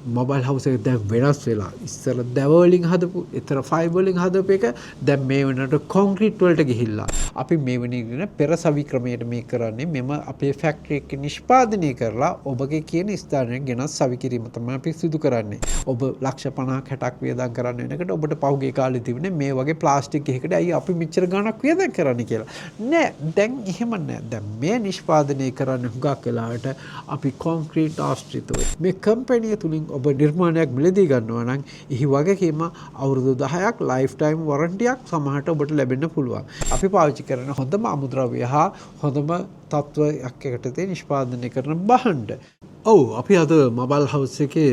Mobile house එක දැන් වෙනස් වෙලා. ඉස්සර දැව වලින් හදපු, ඊතර ෆයිබර් වලින් හදපු එක දැන් මේ වෙනකොට කොන්ක්‍රීට් වලට ගිහිල්ලා. අපි මේ වෙනින් පෙරසවි ක්‍රමයට මේ කරන්නේ මෙම අපේ ෆැක්ටරි එකේ නිෂ්පාදනය කරලා ඔබගේ කියන ස්ථානයට ගෙනත් සවි කිරීම තමයි අපි සිදු කරන්නේ. ඔබ ලක්ෂ 50ක් 60ක් වියදම් කරන්න වෙනකොට ඔබට පහුගිය කාලේ තිබුණේ මේ වගේ ප්ලාස්ටික් එකකට අයි අපි මෙච්චර ගණක් වියදම් කරන්නේ කියලා. නෑ දැන් එහෙම නෑ. දැන් මේ නිෂ්පාදනය කරන්න හුඟක් වෙලාවට අපි කොන්ක්‍රීට් ආශ්‍රිතව මේ කම්පැනි තුලින් ඔබ නිර්මාණයක් මිලදී ගන්නවා නම් එහි වගකීම අවුරුදු 10ක් ලයිෆ් ටයිම් වොරන්ටියක් සමහරට ඔබට ලැබෙන්න පුළුවන්. අපි පාවිච්චි කරන හොඳම අමුද්‍රව්‍ය හා හොඳම තත්ත්වයක් යටතේ නිෂ්පාදනය කරන භාණ්ඩ. ඔව් අපි අද මොබයිල් හවුස් එකේ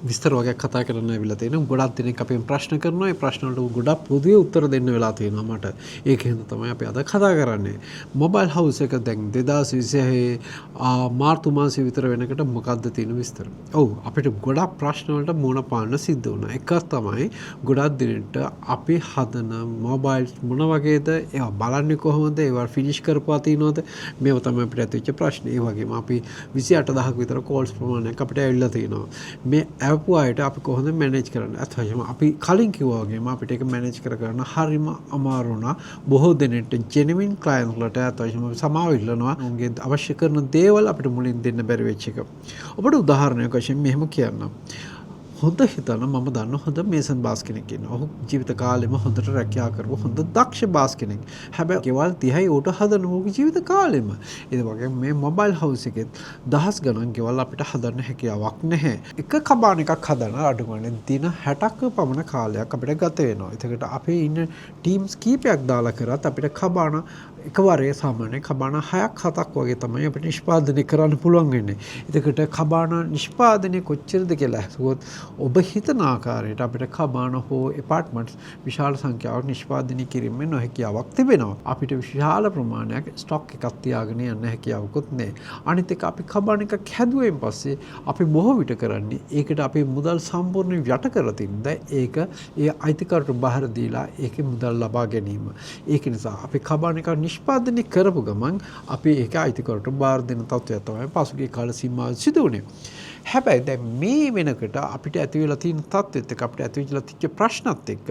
විස්තර වගේක් කතා කරන්න ඇවිල්ලා තියෙනවා. ගොඩක් දෙනෙක් අපෙන් ප්‍රශ්න කරනවා. ඒ ප්‍රශ්න වලට ගොඩක් පොදුවේ උත්තර දෙන්න වෙලා තියෙනවා මට. ඒකෙන්ද තමයි අපි අද කතා කරන්නේ. මොබයිල් හවුස් එක දැන් 2026 මාර්තු මාසෙ විතර වෙනකොට මොකද්ද තියෙන විස්තර? ඔව් අපිට ගොඩක් ප්‍රශ්න වලට මුහුණ පාන්න සිද්ධ වුණා. එකක් තමයි ගොඩක් දෙනෙක්ට අපි හදන මොබයිල් මොන වගේද? ඒවා බලන්නේ කොහොමද? ඒවා ෆිනිෂ් කරපුවා තියෙනවද? මේව තමයි අපිට ඇතිවෙච්ච ප්‍රශ්න. ඒ වගේම අපි 28000ක විතර කෝල්ස් ප්‍රමාණයක් අපිට ඇවිල්ලා තියෙනවා. මේ ඇප් වලට අපි කොහොමද මැනේජ් කරන්නේ? අත්වශයෙන්ම අපි කලින් කිව්වා වගේම අපිට ඒක මැනේජ් කරගන්න හරිම අමාරු වුණා. බොහෝ දෙනෙක්ට ජෙනුයින් ක්ලයන්ට් වලට අත්වශයෙන්ම සමාව ඉල්ලනවා. උන්ගේ අවශ්‍ය කරන දේවල් අපිට මුලින් දෙන්න බැරි වෙච්ච එක. ඔබට උදාහරණයක් වශයෙන් මෙහෙම කියන්නම්. හොඳ හිතන මම දන්න හොඳ මේසන් බාස් කෙනෙක් ඉන්නවා. ඔහු ජීවිත කාලෙම හොඳට රැකියාව කරපු හොඳ දක්ෂ බාස් කෙනෙක්. හැබැයි ගෙවල් 30යි උට හදන ඔහුගේ ජීවිත කාලෙම. ඒ වගේ මේ මොබයිල් හවුස් එකෙත් දහස් ගණන් ගෙවල් අපිට හදන්න හැකියාවක් නැහැ. එක කබාන එකක් හදන අඩු ගානේ දින 60ක පමණ කාලයක් අපිට ගත වෙනවා. එතකොට අපේ ඉන්න ටීම්ස් කීපයක් දාලා කරත් අපිට කබාන එකවරේ සාමාන්‍ය කබාන 6ක් 7ක් වගේ තමයි අපිට නිෂ්පාදනය කරන්න පුළුවන් වෙන්නේ. එතකොට කබාන නිෂ්පාදනය කොච්චරද කියලා අහුවොත් ඔබ හිතන ආකාරයට අපිට කබාන හෝ එපාර්ට්මන්ට්ස් විශාල සංඛ්‍යාවක් නිෂ්පාදනය කිරීමේ නොහැකියාවක් තිබෙනවා. අපිට විශාල ප්‍රමාණයක් ස්ටොක් එකක් තියාගෙන යන්න හැකියාවකුත් නැහැ. අනිත් එක අපි කබාන එකක් හැදුවෙන් පස්සේ අපි බොහෝ විට කරන්නේ ඒකට අපේ මුදල් සම්පූර්ණයෙන් යට කරලා තින්ද ඒක ඒ අයිතිකරුට බාර දීලා ඒකේ මුදල් ලබා ගැනීම. ඒක නිසා අපි කබාන එකක් නිෂ්පාදනය කරපු ගමන් අපි ඒක අයිතිකරුට බාර දෙන තත්ත්වයක් තමයි පසුගිය කාල සීමාව සිදු වුණේ. හැබැයි දැන් මේ වෙනකොට අපිට ඇති වෙලා තියෙන තත්ත්වෙත් එක්ක අපිට ඇති වෙලා තිච්ච ප්‍රශ්නත් එක්ක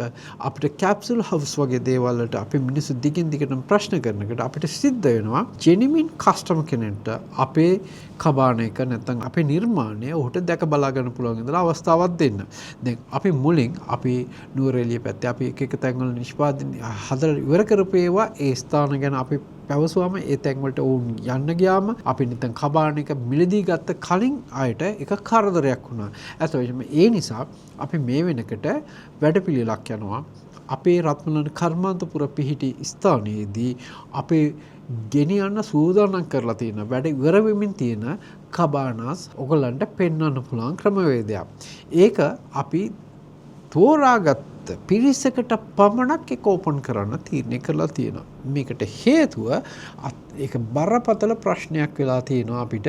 අපිට කැප්සූල් හවුස් වගේ දේවල් වලට අපි මිනිස්සු දිගින් දිගටම ප්‍රශ්න කරනකොට අපිට සිද්ධ වෙනවා ජෙනිමින් කස්ටමර් කෙනෙක්ට අපේ කබාන එක නැත්නම් අපේ නිර්මාණය ඔහුට දැක බලා ගන්න පුළුවන් ඉඳලා අවස්ථාවක් දෙන්න. දැන් අපි මුලින් අපි නුවරඑළිය පැත්තේ අපි එක එක තැන්වල නිෂ්පාදනය හදලා ඉවර කරපු ඒවා ඒ ස්ථාන ගැන අපි පැවසුවම ඒ තැන්වලට ඔවුන් යන්න ගියාම අපි නැත්නම් කබාන එක මිලදී ගත්ත කලින් අයට එක කරදරයක් වුණා. ඇත්තටම ඒ නිසා අපි මේ වෙනකොට වැඩපිළිවෙලක් යනවා. අපේ රත්මලන කර්මාන්තපුර පිහිටි ස්ථානයේදී අපේ ගෙනියන්න සූදානම් කරලා තියෙන වැඩ ඉවර වෙමින් තියෙන කබානස් ඔයගලන්ට පෙන්වන්න පුළුවන් ක්‍රමවේදයක්. ඒක අපි තෝරාගත් පිරිසකට පමණක් ඒක ඕපන් කරන්න තීරණය කරලා තියෙනවා. මේකට හේතුව ඒක බරපතල ප්‍රශ්නයක් වෙලා තියෙනවා අපිට.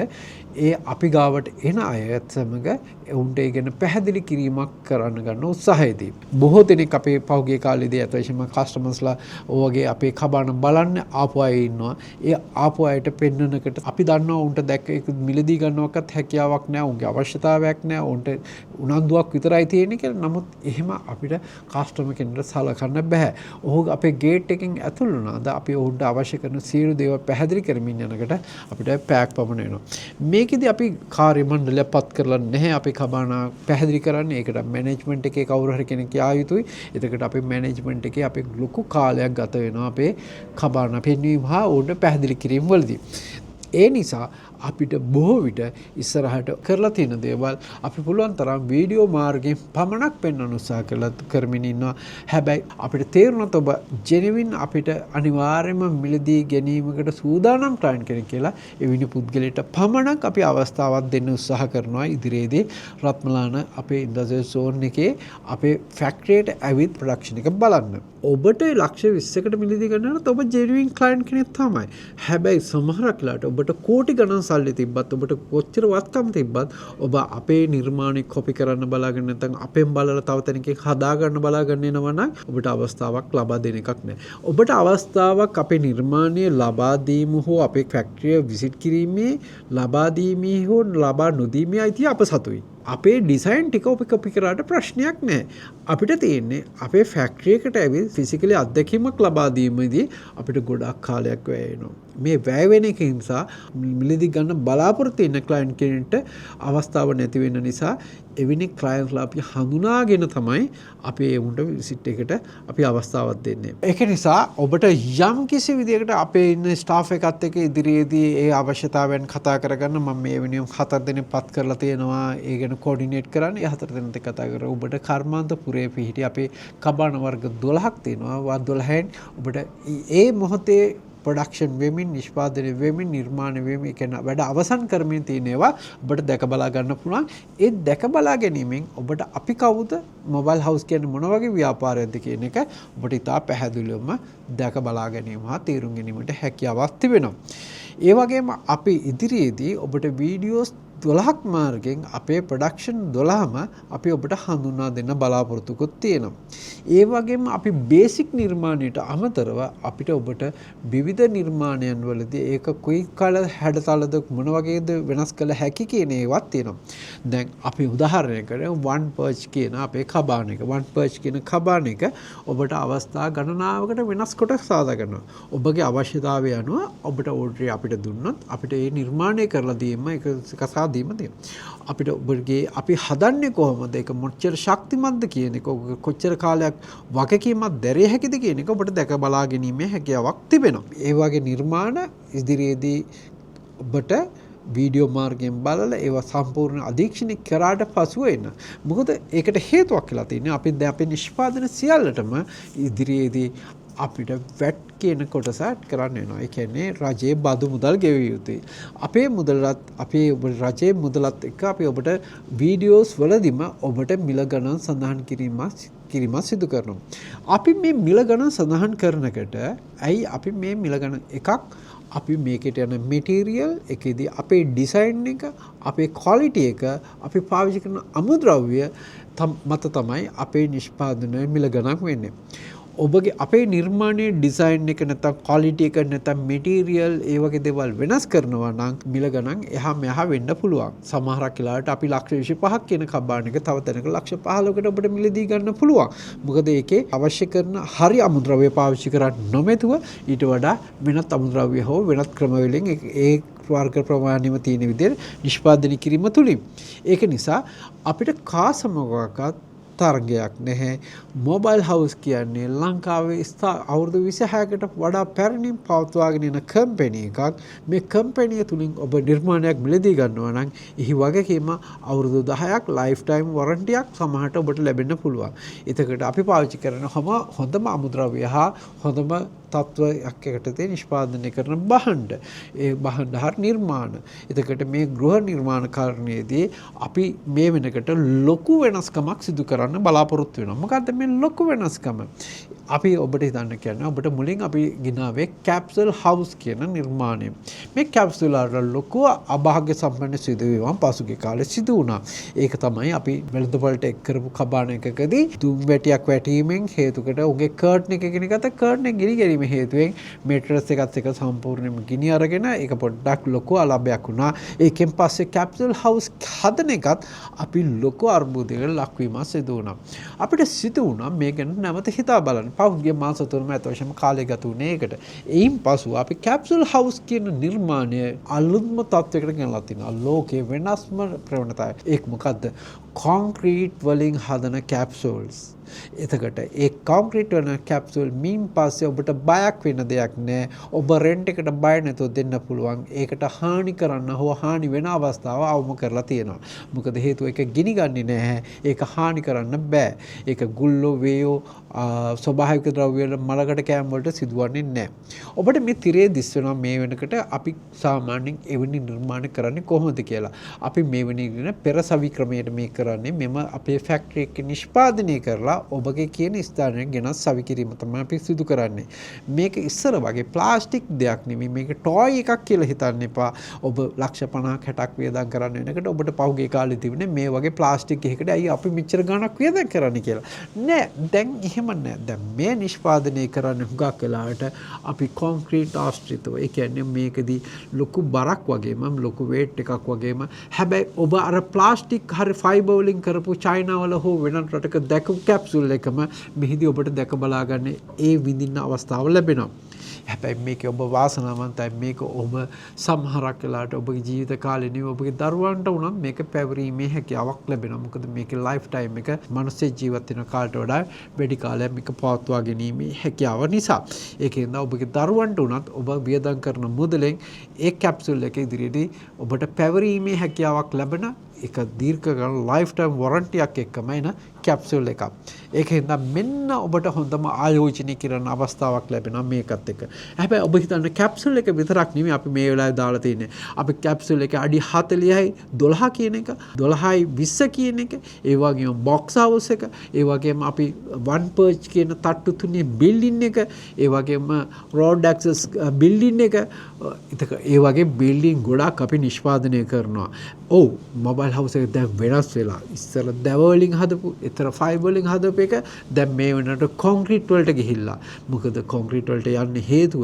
ඒ අපි ගාවට එන අයත් සමග උන්ට ඒ ගැන පැහැදිලි කිරීමක් කරන්න ගන්න උත්සාහයේදී බොහෝ දෙනෙක් අපේ පහුගිය කාලේදී අතවශ්‍යම කස්ටමර්ස්ලා ඔයගේ අපේ කබාන බලන්න ආපු අය ඉන්නවා. ඒ ආපු අයට පෙන්වනකොට අපි දන්නවා උන්ට දැක්ක ඒක මිලදී ගන්නවක්වත් හැකියාවක් නැහැ. උන්ගේ අවශ්‍යතාවයක් නැහැ. උන්ට උනන්දුවක් විතරයි තියෙන්නේ කියලා. නමුත් එහෙම අපිට කස්ටමර් කෙනෙකුට සලකන්න බෑ. ඔහු අපේ ගේට් එකෙන් ඇතුල් වුණාද අපි ඔහුට අවශ්‍ය කරන සියලු දේවල් පැහැදිලි කරමින් යනකොට අපිට පැයක් පමණ වෙනවා. මේකෙදි අපි කාර්ය මණ්ඩලයක් පත් කරලා නැහැ. අපි කබාන පැහැදිලි කරන්නේ ඒකට මැනේජ්මන්ට් එකේ කවුරු හරි කෙනෙක් යා යුතුයි. එතකොට අපේ මැනේජ්මන්ට් එකේ අපි ලොකු කාලයක් ගත වෙනවා අපේ කබාන පෙන්වීම හා උඩ පැහැදිලි කිරීම වලදී. ඒ නිසා අපිට බොහෝ විට ඉස්සරහට කරලා තියෙන දේවල් අපි පුළුවන් තරම් වීඩියෝ මාර්ගයෙන් පමණක් පෙන්වන්න උත්සාහ කරමින් ඉන්නවා. හැබැයි අපිට තේරුණත් ඔබ ජෙනුවින් අපිට අනිවාර්යයෙන්ම මිලදී ගැනීමකට සූදානම් ක්ලයන්ට් කෙනෙක් කියලා එවිනි පුද්ගලයාට පමණක් අපි අවස්ථාවක් දෙන්න උත්සාහ කරනවා. ඉදිරියේදී රත්මලාන අපේ ඉන්ඩස්ට්‍රියල් සෝන් එකේ අපේ ෆැක්ටරියට ඇවිත් ප්‍රොඩක්ෂන් එක බලන්න. ඔබට ලක්ෂ 20කට මිලදී ගන්නනත් ඔබ ජෙනුවින් ක්ලයන්ට් කෙනෙක් තමයි. හැබැයි සමහරක් වෙලාවට ඔබට කෝටි ගණන් සල්ලි තිබ්බත් ඔබට කොච්චර වත්කම් තිබ්බත් ඔබ අපේ නිර්මාණය කොපි කරන්න බලාගෙන නැත්නම් අපෙන් බලලා තව තැනකින් හදා ගන්න බලාගෙන යනවා නම් ඔබට අවස්ථාවක් ලබා දෙන එකක් නෑ. ඔබට අවස්ථාවක් අපේ නිර්මාණය ලබා දීම හෝ අපේ ෆැක්ටරිය විසිට් කිරීමේ ලබා දීමේ හෝ ලබා නොදීමේ අයිතිය අප සතුයි. අපේ ඩිසයින් ටික අපි කොපි කරාට ප්‍රශ්නයක් නැහැ. අපිට තියෙන්නේ අපේ ෆැක්ටරි එකට ඇවිත් ෆිසිකලි අත්දැකීමක් ලබා දීමේදී අපිට ගොඩක් කාලයක් වැය වෙනවා. මේ වැය වෙන එක නිසා මිලදී ගන්න බලාපොරොත්තු වෙන ක්ලයන්ට් කෙනෙක්ට අවස්ථාව නැති වෙන නිසා එවැනි ක්ලයන්ට්ලා අපි හඳුනාගෙන තමයි අපි ඒ උන්ට විසිට් එකට අපි අවස්ථාවක් දෙන්නේ. ඒක නිසා ඔබට යම් කිසි විදියකට අපේ ඉන්න ස්ටාෆ් එකත් එක්ක ඉදිරියේදී ඒ අවශ්‍යතාවයන් කතා කරගන්න මම මේ වෙනියම් 4 දෙනෙක් පත් කරලා තියෙනවා. ඒ ගැන කෝඩිනේට් කරන්න. ඒ 4 දෙනෙක් එක්ක කතා කරලා ඔබට කර්මාන්තපුරයේ පිහිටි අපේ කබාන වර්ග 12ක් තියෙනවා. 12න් ඔබට ඒ මොහොතේ ප්‍රොඩක්ෂන් වෙමින් නිෂ්පාදනය වෙමින් නිර්මාණය වෙමින් කියන වැඩ අවසන් කරමින් තියෙන ඒවා ඔබට දැක බලා ගන්න පුළුවන්. ඒ දැක බලා ගැනීමෙන් ඔබට අපි කවුද මොබයිල් හවුස් කියන්නේ මොන වගේ ව්‍යාපාරයක්ද කියන එක ඔබට ඉතා පැහැදිලිවම දැක බලා ගැනීම හා තේරුම් ගැනීමට හැකියාවක් තිබෙනවා. ඒ වගේම අපි ඉදිරියේදී ඔබට වීඩියෝස් 12ක් මාර්ගෙන් අපේ ප්‍රොඩක්ෂන් 12ම අපි ඔබට හඳුන්වා දෙන්න බලාපොරොත්තුකුත් තියෙනවා. ඒ වගේම අපි බේසික් නිර්මාණයට අමතරව අපිට ඔබට විවිධ නිර්මාණයන් වලදී ඒක කොයි කාල හැඩතලද මොන වගේද වෙනස් කළ හැකි කියන ඒවත් තියෙනවා. දැන් අපි උදාහරණයකට one perch කියන අපේ කබාන එක one perch කියන කබාන එක ඔබට අවස්ථා ගණනාවකට වෙනස් කොට සාදා ගන්නවා. ඔබගේ අවශ්‍යතාවය අනුව ඔබට ඕඩර් අපිට දුන්නොත් අපිට ඒ නිර්මාණය කරලා දීම එක කසා දීම තියෙනවා. අපිට ඔබගේ අපි හදන්නේ කොහොමද ඒක මොච්චර ශක්තිමත්ද කියන එක කොච්චර කාලයක් වගකීමක් දැරිය හැකිද කියන එක ඔබට දැක බලා ගැනීමේ හැකියාවක් තිබෙනවා. ඒ වගේ නිර්මාණ ඉදිරියේදී ඔබට වීඩියෝ මාර්ගයෙන් බලලා ඒවා සම්පූර්ණ අධීක්ෂණය කරාට පසුව එන්න. මොකද ඒකට හේතුවක් කියලා තියෙනවා. අපි දැන් අපේ නිෂ්පාදන සියල්ලටම ඉදිරියේදී අපිට වැට් කියන කොටස ඇඩ් කරන්න වෙනවා. ඒ කියන්නේ රජයේ බදු මුදල් ගෙවිය යුතුයි. අපේ මුදලත් අපේ රජයේ මුදලත් එක්ක අපි ඔබට වීඩියෝස් වලදීම ඔබට මිල ගණන් සඳහන් කිරීමක් සිදු කරනවා. අපි මේ මිල ගණන් සඳහන් කරනකොට ඇයි අපි මේ මිල ගණන් එකක් අපි මේකට යන මෙටීරියල් එකේදී අපේ ඩිසයින් එක අපේ ක්වොලිටි එක අපි පාවිච්චි කරන අමුද්‍රව්‍ය මත තමයි අපේ නිෂ්පාදනය මිල ගණන් වෙන්නේ. ඔබගේ අපේ නිර්මාණයේ ඩිසයින් එක නැත්නම් ක්වොලිටි එක නැත්නම් මෙටීරියල් ඒ වගේ දේවල් වෙනස් කරනවා නම් මිල ගණන් එහා මෙහා වෙන්න පුළුවන්. සමහරක් වෙලාවට අපි ලක්ෂ 25ක් කියන කබාන එක තව තැනක ලක්ෂ 15කට ඔබට මිලදී ගන්න පුළුවන්. මොකද ඒකේ අවශ්‍ය කරන හරි අමුද්‍රව්‍ය පාවිච්චි කරන්නේ නොමැතුව ඊට වඩා වෙනත් අමුද්‍රව්‍ය හෝ වෙනත් ක්‍රමවලින් ඒ වර්ග ප්‍රමාණයම තියෙන විදිහට නිෂ්පාදනය කිරීම තුලින්. ඒක නිසා අපිට කාසමකවත් තරගයක් නැහැ. මොබයිල් හවුස් කියන්නේ ලංකාවේ අවුරුදු 26කට වඩා පැරණිම පවත්වාගෙන යන කම්පැනි එකක්. මේ කම්පැනි තුලින් ඔබ නිර්මාණයක් මිලදී ගන්නවා නම් එහි වගකීම අවුරුදු 10ක් ලයිෆ් ටයිම් වොරන්ටියක් සමහරට ඔබට ලැබෙන්න පුළුවන්. එතකොට අපි පාවිච්චි කරන හොඳම අමුද්‍රව්‍ය හා හොඳම තත්ත්වයක් යටතේ නිෂ්පාදනය කරන භාණ්ඩ. ඒ භාණ්ඩ හා නිර්මාණ. එතකොට මේ ගෘහ නිර්මාණ කාරණේදී අපි මේ වෙනකොට ලොකු වෙනස්කමක් සිදු කරන්න බලාපොරොත්තු වෙනවා. මොකද්ද මේ ලොකු වෙනස්කම? අපි ඔබට හිතන්න කියන්නේ ඔබට මුලින් අපි ගිනාවේ කැප්සූල් හවුස් කියන නිර්මාණය. මේ කැප්සූල් වල ලොකු අභාග්‍ය සම්පන්න සිදුවීමක් පසුගිය කාලේ සිදු වුණා. ඒක තමයි අපි වෙළඳපොළට එක් කරපු කබාන එකකදී දුම් වැටියක් වැටීමෙන් හේතුකට උගේ කර්ටන් එක ගෙනගත්ත කර්ටන් එක ගිනි ගැනීම හේතුවෙන් මේට්‍රස් එකත් එක සම්පූර්ණයෙන්ම ගිනි අරගෙන ඒක පොඩ්ඩක් ලොකු අලාභයක් වුණා. ඒකෙන් පස්සේ කැප්සූල් හවුස් හදන එකත් අපි ලොකු අර්බුදයකට ලක්වීමක් සිදු වුණා. අපිට සිදු වුණා මේ ගැන නැවත හිතා බලන්න. පහුගිය මාස තුනම අතවශ්‍යම කාලය ගත වුණේ ඒකට. එයින් පසු අපි කැප්සූල් හවුස් කියන නිර්මාණය අලුත්ම තත්වයකට ගෙනලා තිනවා. ලෝකේ වෙනස්ම ප්‍රවණතාවය. ඒක මොකද්ද? කොන්ක්‍රීට් වලින් හදන කැප්සූල්ස්. එතකොට ඒ කොන්ක්‍රීට් වල කැප්සූල් මින් පස්සේ ඔබට බයක් වෙන දෙයක් නෑ. ඔබ රෙන්ට් එකට බය නැතුව දෙන්න පුළුවන්. ඒකට හානි කරන්න හෝ හානි වෙන අවස්ථාව අවම කරලා තියෙනවා. මොකද හේතුව ඒක ගිනි ගන්නේ නැහැ. ඒක හානි කරන්න බෑ. ඒක ගුල්ලෝ වේයෝ ස්වභාවික ද්‍රව්‍ය වල මලකට කෑම වලට සිදුවන්නේ නැහැ. ඔබට මේ තිරේ දිස් වෙනවා මේ වෙනකොට අපි සාමාන්‍යයෙන් එවැනි නිර්මාණ කරන්නේ කොහොමද කියලා. අපි මේ වෙනි පෙරසවි ක්‍රමයට මේ කරන්නේ මෙම අපේ ෆැක්ටරි එකේ නිෂ්පාදනය කරලා ඔබගේ කියන ස්ථානයෙන් ගෙනත් සවි කිරීම තමයි අපි සිදු කරන්නේ. මේක ඉස්සර වගේ ප්ලාස්ටික් දෙයක් නෙමෙයි. මේක ටොයි එකක් කියලා හිතන්න එපා. ඔබ ලක්ෂ 50ක් 60ක් වියදම් කරන්න වෙනකොට ඔබට පහුගිය කාලේ තිබුණේ මේ වගේ ප්ලාස්ටික් එකකට අයි අපි මෙච්චර ගණක් වියදම් කරන්නේ කියලා. නෑ දැන් එහෙම නෑ. දැන් මේ නිෂ්පාදනය කරන්න හුඟක් වෙලාවට අපි කොන්ක්‍රීට් ආශ්‍රිතව. ඒ කියන්නේ මේකදී ලොකු බරක් වගේම ලොකු වේට් එකක් වගේම හැබැයි ඔබ අර ප්ලාස්ටික් හරි ෆයිබර් වලින් කරපු චයිනාවල හෝ වෙනත් රටක දැකපු කැප්සූල් එකම මෙහිදී ඔබට දැක බලා ගන්න ඒ විඳින්න අවස්ථාව ලැබෙනවා. හැබැයි මේක ඔබ වාසනාවන්තයි. මේක ඔබ සමහරක් වෙලාවට ඔබගේ ජීවිත කාලේ නෙවෙයි ඔබගේ දරුවන්ට උනත් මේක පැවරීමේ හැකියාවක් ලැබෙනවා. මොකද මේකේ ලයිෆ් ටයිම් එක මිනිස්සු ජීවත් වෙන කාලයට වඩා වැඩි කාලයක් මේක පවත්වා ගැනීමේ හැකියාව නිසා. ඒකෙන්ද ඔබගේ දරුවන්ට උනත් ඔබ වියදම් කරන මුදලෙන් ඒ කැප්සූල් එක ඉදිරියේදී ඔබට පැවරීමේ හැකියාවක් ලැබෙන එක දීර්ඝ කාල ලයිෆ් ටයිම් වොරන්ටියක් එක්කම එන කැප්සූල් එකක්. ඒකෙන්ද මෙන්න ඔබට හොඳම ආයෝජනය කරන අවස්ථාවක් ලැබෙනවා මේකත් එක්ක. හැබැයි ඔබ හිතන්න කැප්සූල් එක විතරක් නෙමෙයි අපි මේ වෙලාවේ දාලා තියෙන්නේ. අපි කැප්සූල් එක අඩි 40යි 12 කියන එක, 12යි 20 කියන එක, ඒ වගේම බොක්ස් හවුස් එක, ඒ වගේම අපි වන් පර්ච් කියන තට්ටු තුනේ බිල්ඩින් එක, ඒ වගේම රෝඩ් ඇක්සස් බිල්ඩින් එක, ඒ වගේ බිල්ඩින් ගොඩක් අපි නිෂ්පාදනය කරනවා. ඔව් මොබයිල් හවුස් එක දැන් වෙනස් වෙලා. ඉස්සර දැව වලින් හදපු, ඊතර ෆයිබර් වලින් හදපු එක දැන් මේ වෙනකොට කොන්ක්‍රීට් වලට ගිහිල්ලා. මොකද කොන්ක්‍රීට් වලට යන්නේ හේතුව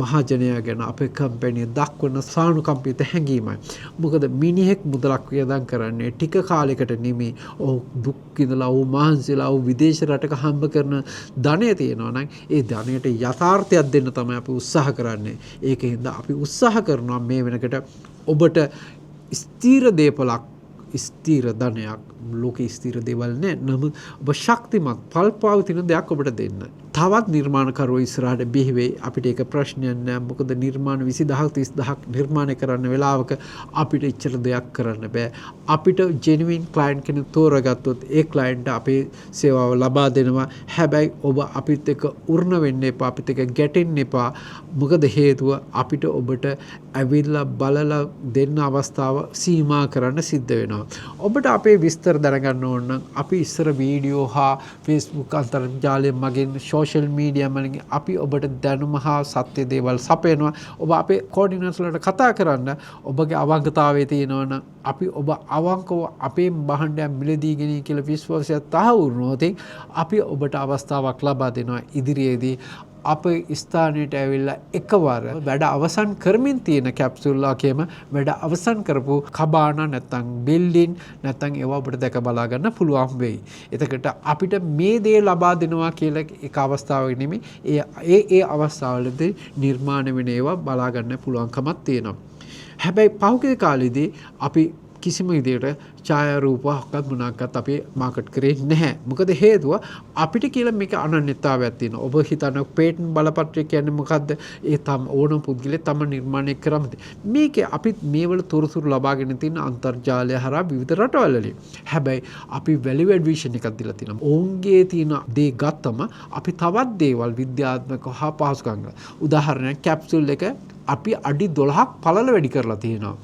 මහජනයා ගැන අපේ කම්පැනි දක්වන සානුකම්පිත හැඟීමයි. මොකද මිනිහෙක් මුදලක් වියදම් කරන්නේ ටික කාලයකට නෙමෙයි. ඔව් දුක් විඳලා ඔව් මහන්සිලා ඔව් විදේශ රටක හම්බ කරන ධනය තියෙනවා නම් ඒ ධනයට යථාර්ථයක් දෙන්න තමයි අපි උත්සාහ කරන්නේ. ඒකෙන්ද අපි උත්සාහ කරනවා මේ වෙනකොට ඔබට ස්ථීර දේපලක්, ස්ථීර ධනයක්, ලෝකේ ස්ථීර දේවල් නැහැ. නමුත් ඔබ ශක්තිමත් පල්පවතින දෙයක් ඔබට දෙන්න. තවත් නිර්මාණකරුවෝ ඉස්සරහට බිහි වෙයි. අපිට ඒක ප්‍රශ්නයක් නෑ. මොකද නිර්මාණ 20000ක් 30000ක් නිර්මාණය කරන්න වෙලාවක අපිට ඉච්චර දෙයක් කරන්න බෑ. අපිට ජෙනුයින් ක්ලයන්ට් කෙනෙක් තෝරගත්තොත් ඒ ක්ලයන්ට් අපේ සේවාව ලබා දෙනවා. හැබැයි ඔබ අපිත් එක්ක උර්ණ වෙන්න එපා. අපිත් එක්ක ගැටෙන්න එපා. මොකද හේතුව අපිට ඔබට ඇවිල්ලා බලලා දෙන්න අවස්ථාව සීමා කරන්න සිද්ධ වෙනවා. ඔබට අපේ විස්තර දැනගන්න ඕන නම් අපි ඉස්සර වීඩියෝ හා Facebook අන්තර්ජාලයෙන් මගින් සෝෂල් මීඩියා වලින් අපි ඔබට දැනුම හා සත්‍ය දේවල් සපයනවා. ඔබ අපේ කෝඩිනේටර්ස් වලට කතා කරන්න. ඔබගේ අවංකතාවයේ තියෙනවා නම් අපි ඔබ අවංකව අපේ භාණ්ඩයක් මිලදී ගෙනී කියලා විශ්වාසය තහවුරු වුණොත් අපි ඔබට අවස්ථාවක් ලබා දෙනවා ඉදිරියේදී අපේ ස්ථානයට ඇවිල්ලා එකවර වැඩ අවසන් කරමින් තියෙන කැප්සූල් එකේම වැඩ අවසන් කරපු කබාන නැත්නම් බිල්ඩින් නැත්නම් ඒවා ඔබට දැක බලා ගන්න පුළුවන් වෙයි. එතකොට අපිට මේ දේ ලබා දෙනවා කියලා එක අවස්ථාවක නෙමෙයි ඒ අවස්ථාවලදී නිර්මාණය වෙන ඒවා බලා ගන්න පුළුවන්කමක් තියෙනවා. හැබැයි පහුගිය කාලෙදී අපි කිසිම විදිහට ඡායාරූපයක් මොනක්වත් අපි මාකට් කරේ නැහැ. මොකද හේතුව අපිට කියලා මේක අනන්‍යතාවයක් තියෙනවා. ඔබ හිතන පේටන්ට් බලපත්‍රය කියන්නේ මොකද්ද? ඒ තම ඕනම පුද්ගලෙක් තම නිර්මාණය කරන්නේ. මේකේ අපිත් මේවල තොරතුරු ලබාගෙන තියෙන අන්තර්ජාලය හරහා විවිධ රටවල් වලින්. හැබැයි අපි වැලියු ඇඩ්විෂන් එකක් දීලා තියෙනවා. ඔවුන්ගේ තියෙන දේ ගත්තම අපි තවත් දේවල් විද්‍යාත්මක හා පහසුකම්. උදාහරණයක් කැප්සූල් එක අපි අඩි 12ක් පළල වැඩි කරලා තියෙනවා.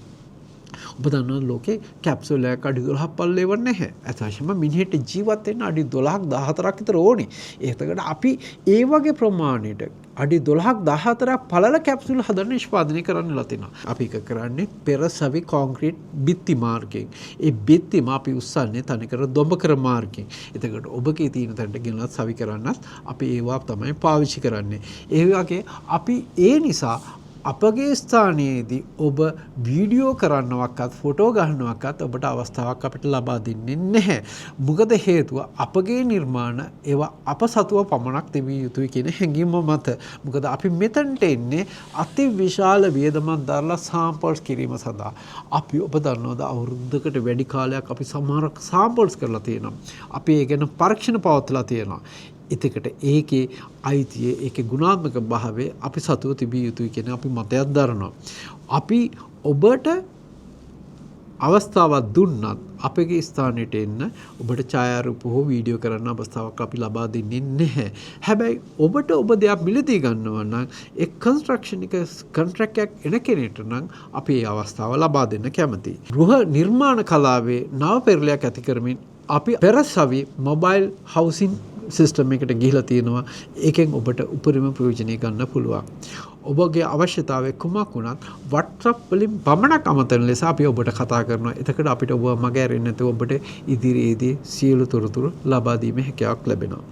ඔබ දන්නවා ලෝකේ කැප්සූල් එකක් අඩි 12ක් පල්ලෙව නැහැ. අතවශ්‍යම මිනිහෙට ජීවත් වෙන්න අඩි 12ක් 14ක් විතර ඕනේ. ඒකට අපි ඒ වගේ ප්‍රමාණයට අඩි 12ක් 14ක් පළල කැප්සූල් හදන්න නිෂ්පාදනය කරන්නලා තිනවා. අපි එක කරන්නේ පෙරසවි කොන්ක්‍රීට් බිත්ති මාර්ගයෙන්. ඒ බිත්තිම අපි උස්සන්නේ තනිකර දොඹකර මාර්ගයෙන්. එතකොට ඔබගේ තියෙන තැනට ගෙනලා සවි කරන්නත් අපි ඒවා තමයි පාවිච්චි කරන්නේ. ඒ වගේ අපි ඒ නිසා අපගේ ස්ථානයේදී ඔබ වීඩියෝ කරන්නවක්වත් ෆොටෝ ගන්නවක්වත් ඔබට අවස්ථාවක් අපිට ලබා දෙන්නේ නැහැ. මොකද හේතුව අපගේ නිර්මාණ ඒවා අප සතුව පමණක් තිබිය යුතුයි කියන හැඟීම මත. මොකද අපි මෙතනට එන්නේ අති විශාල වියදමක් දරලා සාම්පල්ස් කිරීම සඳහා. අපි ඔබ දන්නවද අවුරුද්දකට වැඩි කාලයක් අපි සමහර සාම්පල්ස් කරලා තියෙනවා. අපි ඒ ගැන පරීක්ෂණ පවත්වලා තියෙනවා. එතකොට ඒකේ අයිතිය ඒකේ ගුණාත්මක භාවය අපි සතුව තිබිය යුතුයි කියන අපි මතයක් දරනවා. අපි ඔබට අවස්ථාවක් දුන්නත් අපගේ ස්ථානයට එන්න ඔබට ඡායාරූප හෝ වීඩියෝ කරන්න අවස්ථාවක් අපි ලබා දෙන්නේ නැහැ. හැබැයි ඔබට ඔබ දෙයක් මිලදී ගන්නවා නම් ඒ කන්ස්ට්‍රක්ෂන් එක කොන්ට්‍රැක්ට් එකක් එන කෙනෙක්ට නම් අපි ඒ අවස්ථාව ලබා දෙන්න කැමතියි. ගෘහ නිර්මාණ කලාවේ නව පෙරලියක් ඇති කරමින් අපි පෙරසවි මොබයිල් හවුසින් සිස්ටම් එකට ගිහිලා තියෙනවා. ඒකෙන් ඔබට උපරිම ප්‍රයෝජනය ගන්න පුළුවන්. ඔබගේ අවශ්‍යතාවය කුමක් වුණත් WhatsApp වලින් පමණක් අමතන ලෙස අපි ඔබට කතා කරනවා. එතකොට අපිට ඔබ මග ඇරෙන්නේ නැතුව ඔබට ඉදිරියේදී සියලු තොරතුරු ලබා දීමේ හැකියාවක් ලැබෙනවා.